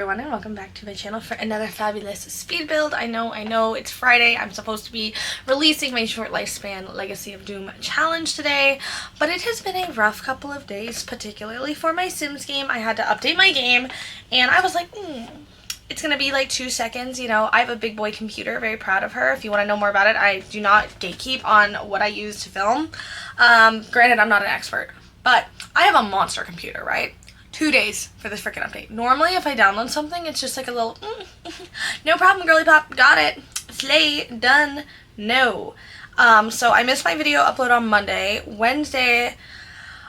Everyone, and welcome back to my channel for another fabulous speed build. I know it's Friday. I'm supposed to be releasing my short lifespan Legacy of Doom challenge today, but it has been a rough couple of days, particularly for my Sims game. I had to update my game and I was like, it's gonna be like 2 seconds. I have a big boy computer, very proud of her. If you want to know more about it, I do not gatekeep on what I use to film. Granted, I'm not an expert, but I have a monster computer, right? 2 days for this freaking update. Normally, if I download something, it's just like a little, no problem, girly pop, got it, slay, done, no. So I missed my video upload on Monday. Wednesday,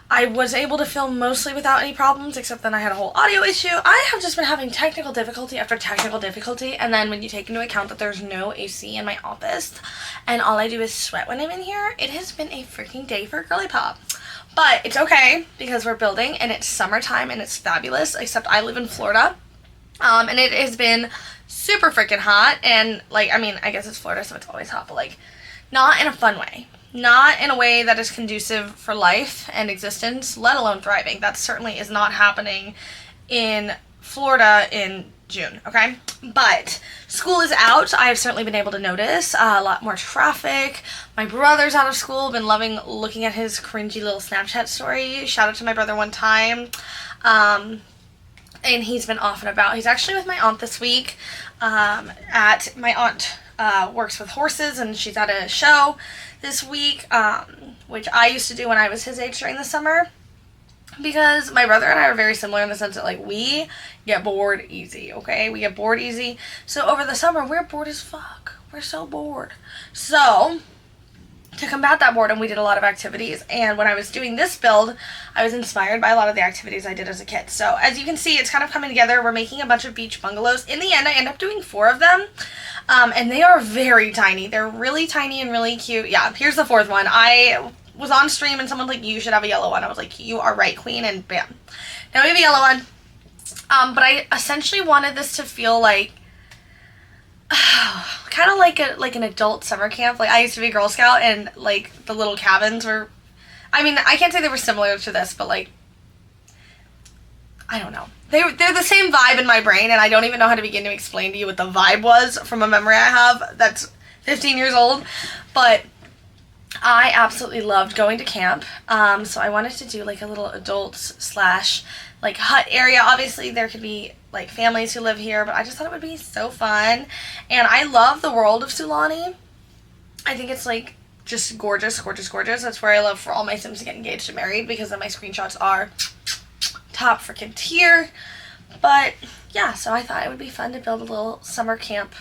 I was able to film mostly without any problems, except then I had a whole audio issue. I have just been having technical difficulty after technical difficulty, and then when you take into account that there's no AC in my office, and all I do is sweat when I'm in here, it has been a freaking day for girly pop. But it's okay because we're building and it's summertime and it's fabulous, except I live in Florida. And it has been super freaking hot, and I guess it's Florida, so it's always hot, but not in a fun way. Not in a way that is conducive for life and existence, let alone thriving. That certainly is not happening in Florida in June, okay? But school is out. I have certainly been able to notice a lot more traffic. My brother's out of school. Been loving looking at his cringy little Snapchat story. Shout out to my brother one time. And he's been off and about. He's actually with my aunt this week. My aunt works with horses, and she's at a show this week, which I used to do when I was his age during the summer. Because my brother and I are very similar in the sense that, we get bored easy, okay? We get bored easy. So over the summer, we're bored as fuck. We're so bored. So, to combat that boredom, we did a lot of activities. And when I was doing this build, I was inspired by a lot of the activities I did as a kid. So, as you can see, it's kind of coming together. We're making a bunch of beach bungalows. In the end, I end up doing 4 of them. And they are very tiny. They're really tiny and really cute. Yeah, here's the 4th one. I was on stream and someone's like, you should have a yellow one. I was like, you are right, queen, and bam. Now we have a yellow one. But I essentially wanted this to feel like kind of like an adult summer camp. I used to be a Girl Scout, and the little cabins were, I can't say they were similar to this, but I don't know. They're the same vibe in my brain, and I don't even know how to begin to explain to you what the vibe was from a memory I have that's 15 years old. But I absolutely loved going to camp, so I wanted to do a little adults / hut area. Obviously there could be families who live here, but I just thought it would be so fun. And I love the world of Sulani. I think it's just gorgeous, gorgeous, gorgeous. That's where I love for all my Sims to get engaged and married, because then my screenshots are top freaking tier. But yeah, so I thought it would be fun to build a little summer camp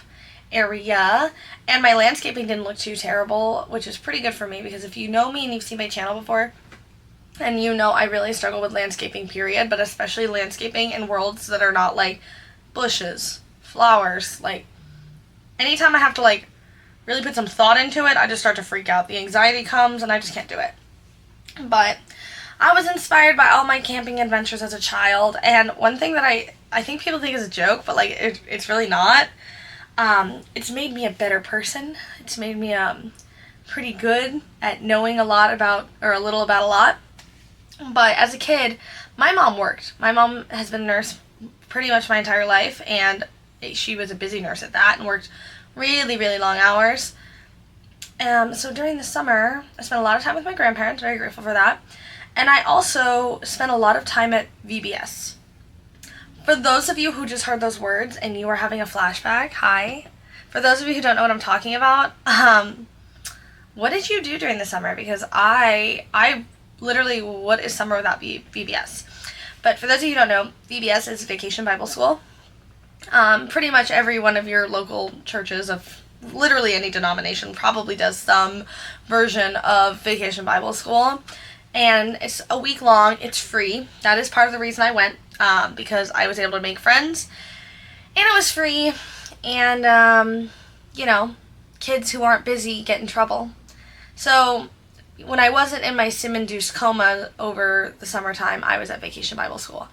area, and my landscaping didn't look too terrible, which is pretty good for me, because if you know me and you've seen my channel before, and you know I really struggle with landscaping, period, but especially landscaping in worlds that are not bushes, flowers. Anytime I have to really put some thought into it, I just start to freak out. The anxiety comes and I just can't do it. But I was inspired by all my camping adventures as a child, and one thing that I think people think is a joke, but it's really not. It's made me a better person. It's made me pretty good at knowing a lot about, or a little about a lot. But as a kid, my mom worked. My mom has been a nurse pretty much my entire life, and she was a busy nurse at that and worked really, really long hours. So during the summer, I spent a lot of time with my grandparents, very grateful for that. And I also spent a lot of time at VBS. For those of you who just heard those words and you are having a flashback, hi. For those of you who don't know what I'm talking about, what did you do during the summer? Because I literally, what is summer without VBS? But for those of you who don't know, VBS is Vacation Bible School. Pretty much every one of your local churches of literally any denomination probably does some version of Vacation Bible School. And it's a week long. It's free. That is part of the reason I went, because I was able to make friends, and it was free, and kids who aren't busy get in trouble. So when I wasn't in my sim-induced coma over the summertime, I was at Vacation Bible School.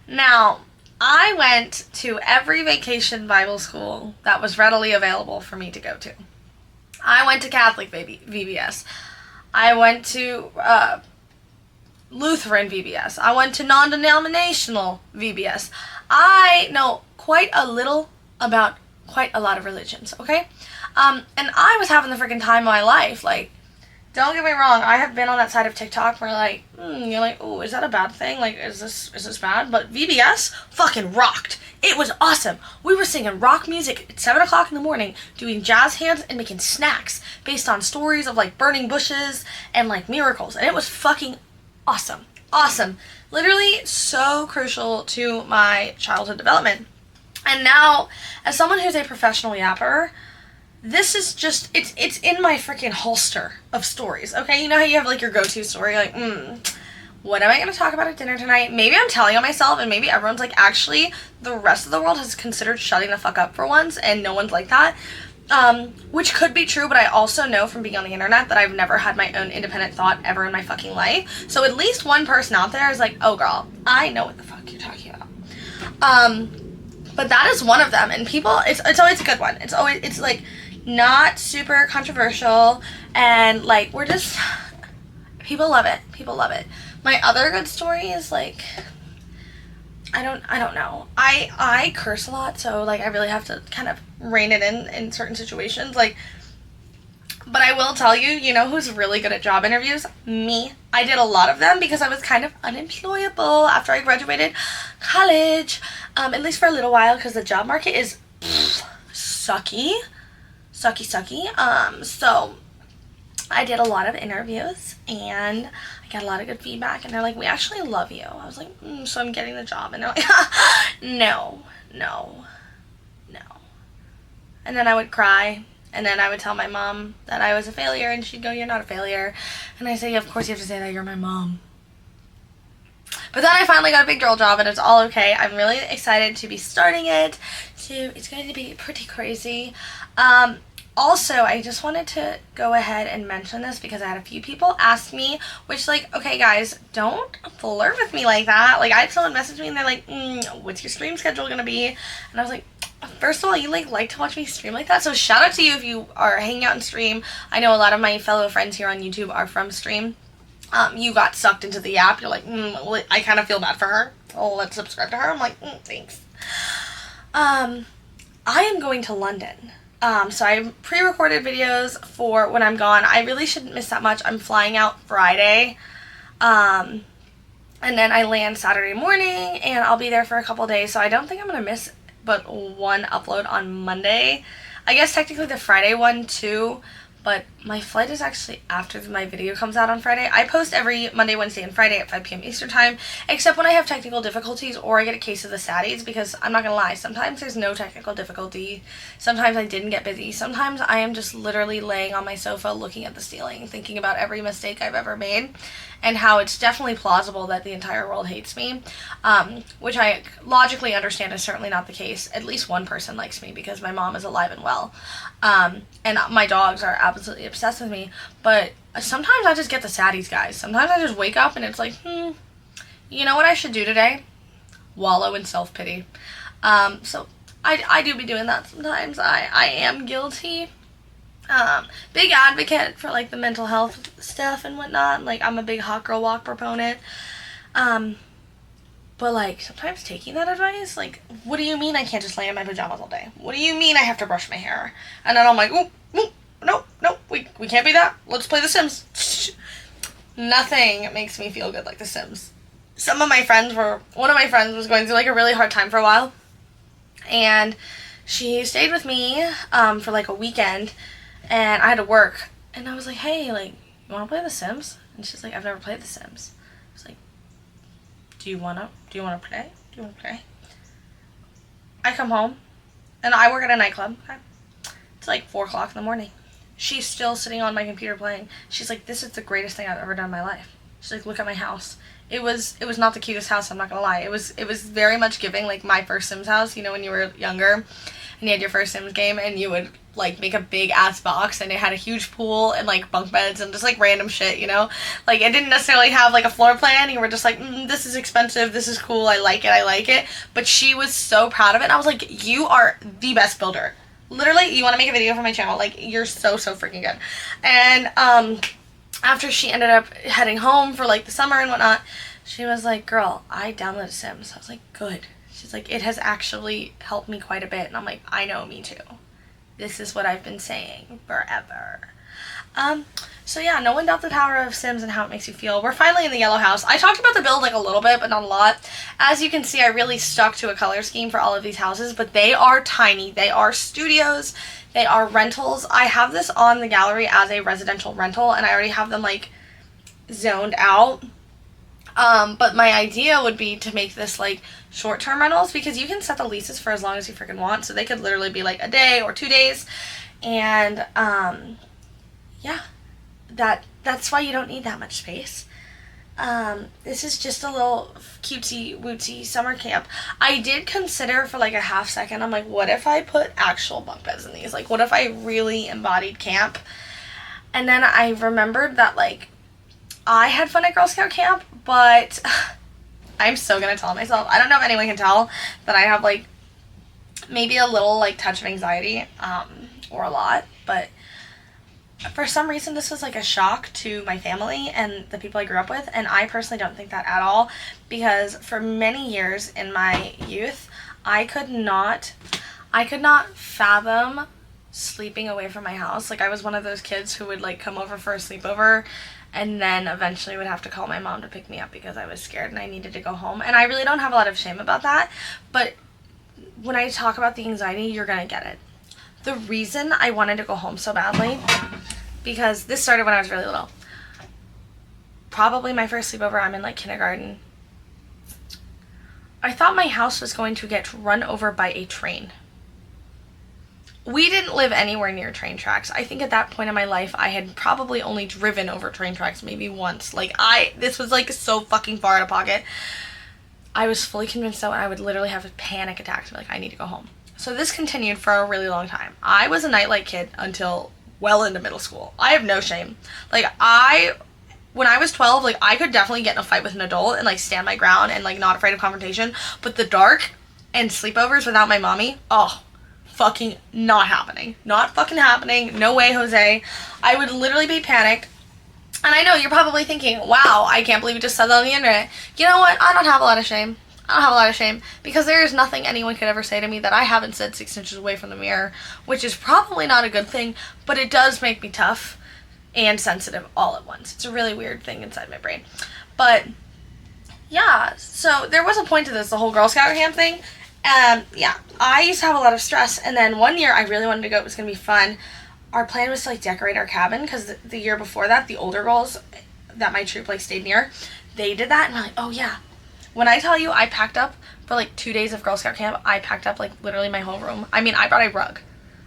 Now, I went to every Vacation Bible School that was readily available for me to go to. I went to Catholic VBS. I went to Lutheran VBS. I went to non-denominational VBS. quite a little about quite a lot of religions, okay? And I was having the freaking time of my life. Like, don't get me wrong, I have been on that side of TikTok where like, you're like, oh, is that a bad thing? Like, is this bad? But VBS fucking rocked. It was awesome. We were singing rock music at 7 o'clock in the morning, doing jazz hands and making snacks based on stories of like burning bushes and like miracles. And it was fucking awesome. Awesome. Literally so crucial to my childhood development. And now, as someone who's a professional yapper, this is just, it's in my freaking holster of stories, okay? You know how you have like your go-to story, like, what am I going to talk about at dinner tonight? Maybe I'm telling on myself and maybe everyone's like, actually, the rest of the world has considered shutting the fuck up for once and no one's like that. Which could be true, but I also know from being on the internet that I've never had my own independent thought ever in my fucking life. So at least one person out there is like, oh girl, I know what the fuck you're talking about. But that is one of them, and people, it's always a good one. It's like not super controversial, and like we're just, people love it. People love it. My other good story is like, I don't know. I curse a lot, so like I really have to kind of rein it in certain situations. Like, but I will tell you, you know who's really good at job interviews? Me. I did a lot of them because I was kind of unemployable after I graduated college, at least for a little while, because the job market is sucky. So I did a lot of interviews, and I got a lot of good feedback, and they're like, we actually love you. I was like, so I'm getting the job, and they're like, no. And then I would cry, and then I would tell my mom that I was a failure, and she'd go, you're not a failure. And I say, yeah, of course you have to say that, you're my mom. But then I finally got a big girl job, and it's all okay. I'm really excited to be starting it. It's going to be pretty crazy. Also, I just wanted to go ahead and mention this because I had a few people ask me, which, like, okay, guys, don't flirt with me like that. Like, I had someone message me, and they're like, what's your stream schedule going to be? And I was like, first of all, you, like to watch me stream like that? So shout out to you if you are hanging out in stream. I know a lot of my fellow friends here on YouTube are from stream. You got sucked into the app. You're like, well, I kind of feel bad for her. Oh, let's subscribe to her. I'm like, thanks. I am going to London. So I pre-recorded videos for when I'm gone. I really shouldn't miss that much. I'm flying out Friday. And then I land Saturday morning, and I'll be there for a couple days. So I don't think I'm going to miss but one upload on Monday. I guess technically the Friday one too, but my flight is actually after my video comes out on Friday. I post every Monday, Wednesday, and Friday at 5 p.m. Eastern time, except when I have technical difficulties or I get a case of the saddies, because I'm not gonna lie, sometimes there's no technical difficulty, sometimes I didn't get busy, sometimes I am just literally laying on my sofa looking at the ceiling, thinking about every mistake I've ever made, and how it's definitely plausible that the entire world hates me, which I logically understand is certainly not the case. At least one person likes me because my mom is alive and well, and my dogs are absolutely obsessed with me, but sometimes I just get the saddies, guys. Sometimes I just wake up and it's like, you know what I should do today? Wallow in self-pity. So I do be doing that sometimes. I am guilty. Big advocate for like the mental health stuff and whatnot. Like, I'm a big hot girl walk proponent. But like sometimes taking that advice, like, what do you mean I can't just lay in my pajamas all day? What do you mean I have to brush my hair? And then I'm like, no, we can't be that. Let's play The Sims. Nothing makes me feel good like The Sims. One of my friends was going through like a really hard time for a while, and she stayed with me for like a weekend, and I had to work, and I was like, hey, like, you want to play The Sims? And she's like, I've never played The Sims. I was like, do you want to play? I come home, and I work at a nightclub. Okay? It's like 4 o'clock in the morning. She's still sitting on my computer playing. She's like, this is the greatest thing I've ever done in my life. She's like, look at my house. It was not the cutest house, I'm not gonna lie. It was very much giving like my first Sims house, you know, when you were younger and you had your first Sims game and you would like make a big ass box and it had a huge pool and like bunk beds and just like random shit, you know? Like, it didn't necessarily have like a floor plan. You were just like, this is expensive, this is cool, I like it. But she was so proud of it, and I was like, you are the best builder. Literally, you want to make a video for my channel, like, you're so freaking good. And after she ended up heading home for like the summer and whatnot, she was like, girl, I downloaded Sims. I was like, good. She's like, it has actually helped me quite a bit. And I'm like, I know, me too. This is what I've been saying forever. So yeah, no one doubt the power of Sims and how it makes you feel. We're finally in the yellow house. I talked about the build like a little bit, but not a lot. As you can see, I really stuck to a color scheme for all of these houses, but they are tiny. They are studios. They are rentals. I have this on the gallery as a residential rental, and I already have them like zoned out. But my idea would be to make this like short-term rentals, because you can set the leases for as long as you freaking want. So they could literally be like a day or 2 days. And yeah, that's why you don't need that much space. This is just a little cutesy wootsy summer camp. I did consider for like a half second, I'm like, what if I put actual bunk beds in these? Like, what if I really embodied camp? And then I remembered that like I had fun at Girl Scout camp, but I'm still gonna tell myself, I don't know if anyone can tell that I have like maybe a little like touch of anxiety, or a lot, but for some reason this was like a shock to my family and the people I grew up with, and I personally don't think that at all, because for many years in my youth I could not fathom sleeping away from my house. Like, I was one of those kids who would like come over for a sleepover and then eventually would have to call my mom to pick me up because I was scared and I needed to go home. And I really don't have a lot of shame about that, but when I talk about the anxiety, you're gonna get it. The reason I wanted to go home so badly, because this started when I was really little. Probably my first sleepover, I'm in like kindergarten. I thought my house was going to get run over by a train. We didn't live anywhere near train tracks. I think at that point in my life, I had probably only driven over train tracks maybe once. Like, this was like so fucking far out of pocket. I was fully convinced that I would literally have a panic attack to be like, I need to go home. So this continued for a really long time. I was a nightlight kid until well into middle school. I have no shame. Like, when I was 12, like, I could definitely get in a fight with an adult and like stand my ground and like not afraid of confrontation. But the dark and sleepovers without my mommy, oh, fucking not happening. Not fucking happening. No way, Jose. I would literally be panicked. And I know you're probably thinking, wow, I can't believe you just said that on the internet. You know what? I don't have a lot of shame. I don't have a lot of shame, because there is nothing anyone could ever say to me that I haven't said 6 inches away from the mirror, which is probably not a good thing, but it does make me tough and sensitive all at once. It's a really weird thing inside my brain. But yeah, so there was a point to this, the whole Girl Scout camp thing. Yeah, I used to have a lot of stress, and then one year I really wanted to go. It was going to be fun. Our plan was to like decorate our cabin, because the year before that, the older girls that my troop like stayed near, they did that, and we're like, oh yeah. When I tell you I packed up for like 2 days of Girl Scout camp, I packed up like literally my whole room. I mean, I brought a rug.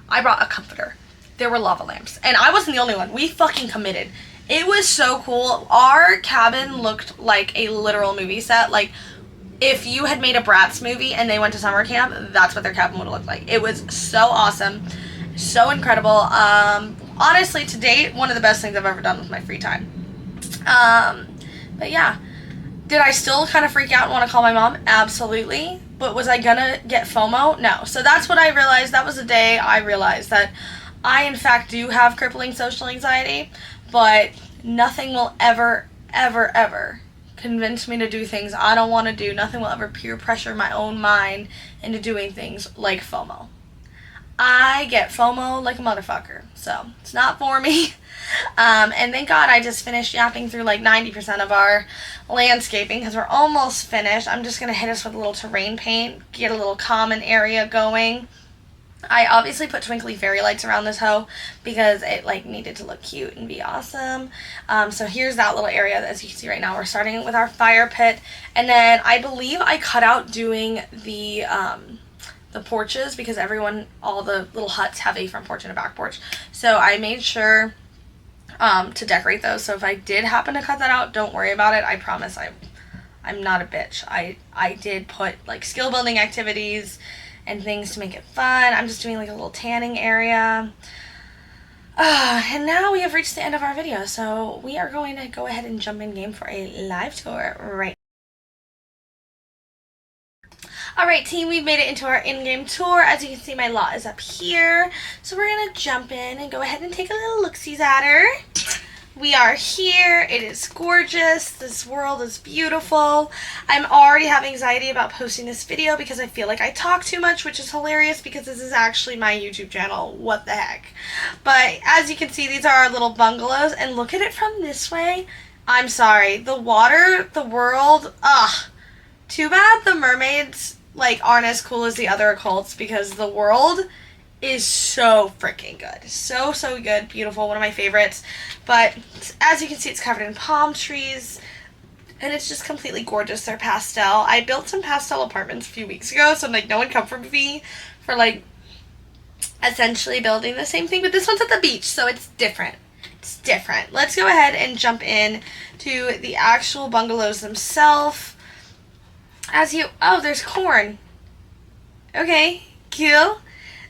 I brought a comforter. There were lava lamps. And I wasn't the only one. We fucking committed. It was so cool. Our cabin looked like a literal movie set. Like, if you had made a Bratz movie and they went to summer camp, that's what their cabin would have looked like. It was so awesome. So incredible. Honestly, to date, one of the best things I've ever done with my free time. But yeah. Did I still kind of freak out and want to call my mom? Absolutely. But was I gonna get FOMO? No. So that's what I realized. That was the day I realized that I, in fact, do have crippling social anxiety, but nothing will ever, ever, ever convince me to do things I don't want to do. Nothing will ever peer pressure my own mind into doing things like FOMO. I get FOMO like a motherfucker, so it's not for me. And thank God I just finished yapping through like 90% of our landscaping, because we're almost finished. I'm just going to hit us with a little terrain paint, get a little common area going. I obviously put twinkly fairy lights around this hoe because it like needed to look cute and be awesome. So here's that little area. As you can see right now, we're starting with our fire pit, and then I believe I cut out doing the porches, because all the little huts have a front porch and a back porch. So I made sure to decorate those. So if I did happen to cut that out, don't worry about it. I promise I'm not a bitch. I did put like skill building activities and things to make it fun. I'm just doing like a little tanning area. And now we have reached the end of our video. So we are going to go ahead and jump in game for a live tour right. Alright team, we've made it into our in-game tour. As you can see, my lot is up here. So we're going to jump in and go ahead and take a little look-sees at her. We are here. It is gorgeous. This world is beautiful. I'm already having anxiety about posting this video because I feel like I talk too much, which is hilarious because this is actually my YouTube channel. What the heck? But as you can see, these are our little bungalows, and look at it from this way. I'm sorry. The water, the world, ugh. Too bad the mermaids like aren't as cool as the other occults, because the world is so freaking good. So good. Beautiful. One of my favorites. But as you can see, it's covered in palm trees. And it's just completely gorgeous. They're pastel. I built some pastel apartments a few weeks ago. So like no one comforted me for like essentially building the same thing. But this one's at the beach. So it's different. It's different. Let's go ahead and jump in to the actual bungalows themselves. Oh, there's corn. Okay. Cool.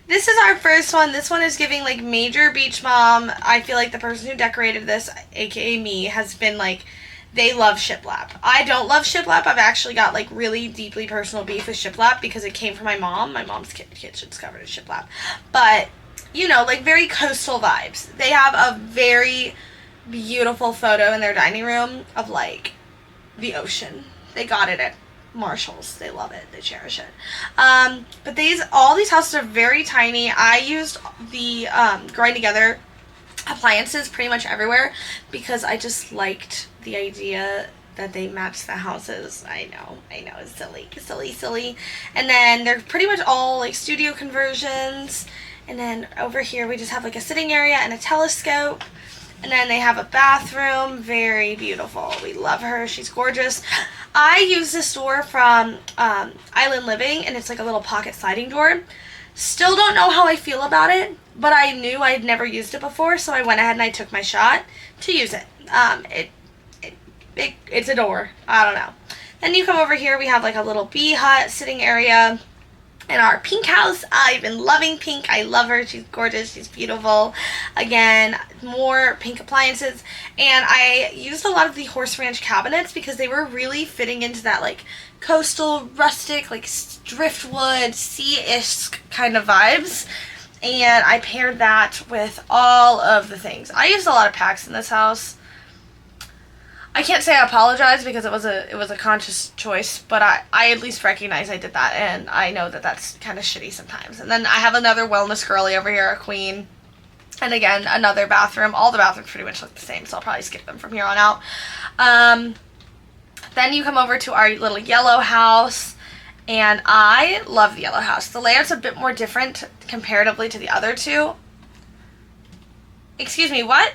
This is our first one. This one is giving like major beach mom. I feel like the person who decorated this, aka me, has been like, they love shiplap. I don't love shiplap. I've actually got like really deeply personal beef with shiplap because it came from my mom. My mom's kitchen's covered in shiplap. But, you know, like very coastal vibes. They have a very beautiful photo in their dining room of like the ocean. They got it at Marshalls. They love it. They cherish it. But all these houses are very tiny. I used the growing together appliances pretty much everywhere because I just liked the idea that they match the houses. I know, it's silly. And then they're pretty much all like studio conversions. And then over here we just have like a sitting area and a telescope. And then they have a bathroom. Very beautiful. We love her. She's gorgeous. I use this door from Island Living, and it's like a little pocket sliding door. Still don't know how I feel about it, but I knew I'd never used it before, so I went ahead and I took my shot to use it. It's a door. I don't know. Then you come over here. We have like a little bee hut sitting area. In our pink house, I've been loving pink. I love her. She's gorgeous. She's beautiful. Again, more pink appliances. And I used a lot of the horse ranch cabinets because they were really fitting into that like coastal, rustic, like driftwood, sea-ish kind of vibes. And I paired that with all of the things. I used a lot of packs in this house. I can't say I apologize because it was a conscious choice, but I at least recognize I did that, and I know that that's kind of shitty sometimes. And then I have another wellness girly over here, a queen, and again, another bathroom. All the bathrooms pretty much look the same, so I'll probably skip them from here on out. Then you come over to our little yellow house, and I love the yellow house. The layout's a bit more different comparatively to the other two. Excuse me, what?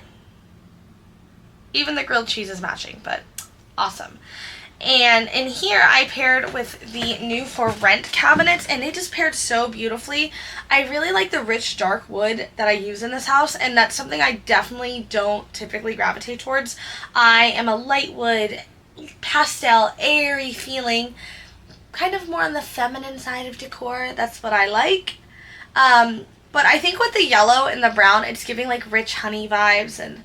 Even the grilled cheese is matching, but awesome. And in here, I paired with the new For Rent cabinets, and they just paired so beautifully. I really like the rich, dark wood that I use in this house, and that's something I definitely don't typically gravitate towards. I am a light wood, pastel, airy feeling, kind of more on the feminine side of decor. That's what I like. But I think with the yellow and the brown, it's giving like rich honey vibes, and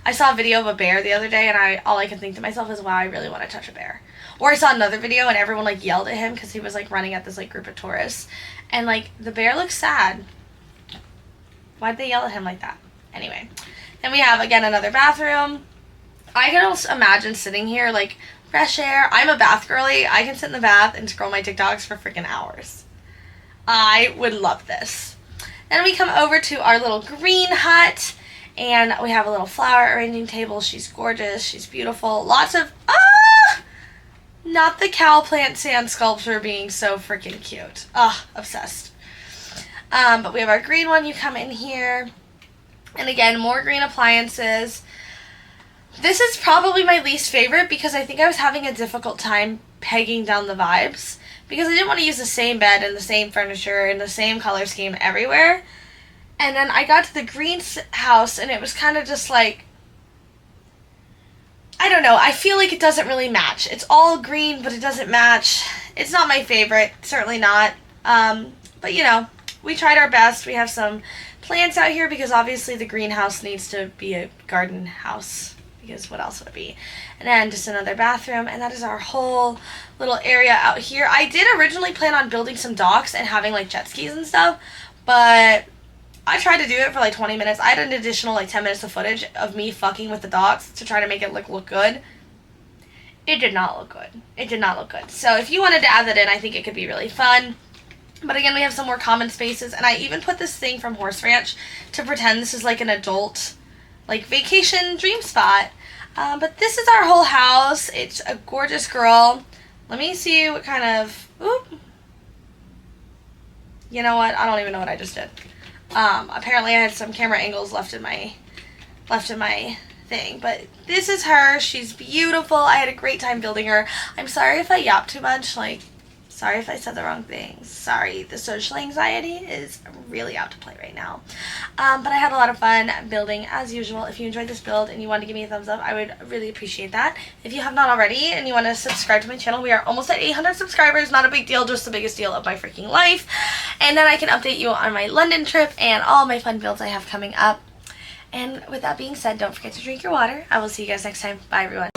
I saw a video of a bear the other day, and all I can think to myself is, wow, I really want to touch a bear. Or I saw another video, and everyone like yelled at him because he was like running at this like group of tourists, and like the bear looks sad. Why'd they yell at him like that? Anyway, then we have again another bathroom. I can also imagine sitting here like fresh air. I'm a bath girly. I can sit in the bath and scroll my TikToks for freaking hours. I would love this. Then we come over to our little green hut. And we have a little flower arranging table. She's gorgeous. She's beautiful. Lots of... Not the cow plant sand sculpture being so freaking cute. Obsessed. But we have our green one. You come in here. And again, more green appliances. This is probably my least favorite because I think I was having a difficult time pegging down the vibes. Because I didn't want to use the same bed and the same furniture and the same color scheme everywhere. And then I got to the green house, and it was kind of just like, I don't know. I feel like it doesn't really match. It's all green, but it doesn't match. It's not my favorite. Certainly not. But, you know, we tried our best. We have some plants out here because obviously the greenhouse needs to be a garden house. Because what else would it be? And then just another bathroom. And that is our whole little area out here. I did originally plan on building some docks and having, like, jet skis and stuff. But I tried to do it for like 20 minutes. I had an additional like 10 minutes of footage of me fucking with the dogs to try to make it look good. It did not look good. It did not look good. So if you wanted to add that in, I think it could be really fun. But again, we have some more common spaces, and I even put this thing from Horse Ranch to pretend this is like an adult, like, vacation dream spot. But this is our whole house. It's a gorgeous girl. Let me see what kind of, oop. You know what? I don't even know what I just did. Apparently I had some camera angles left in my thing. But this is her. She's beautiful. I had a great time building her. I'm sorry if I yap too much. Like, sorry if I said the wrong things. Sorry. The social anxiety is really out to play right now. But I had a lot of fun building as usual. If you enjoyed this build and you want to give me a thumbs up, I would really appreciate that. If you have not already and you want to subscribe to my channel, we are almost at 800 subscribers. Not a big deal, just the biggest deal of my freaking life. And then I can update you on my London trip and all my fun builds I have coming up. And with that being said, don't forget to drink your water. I will see you guys next time. Bye, everyone.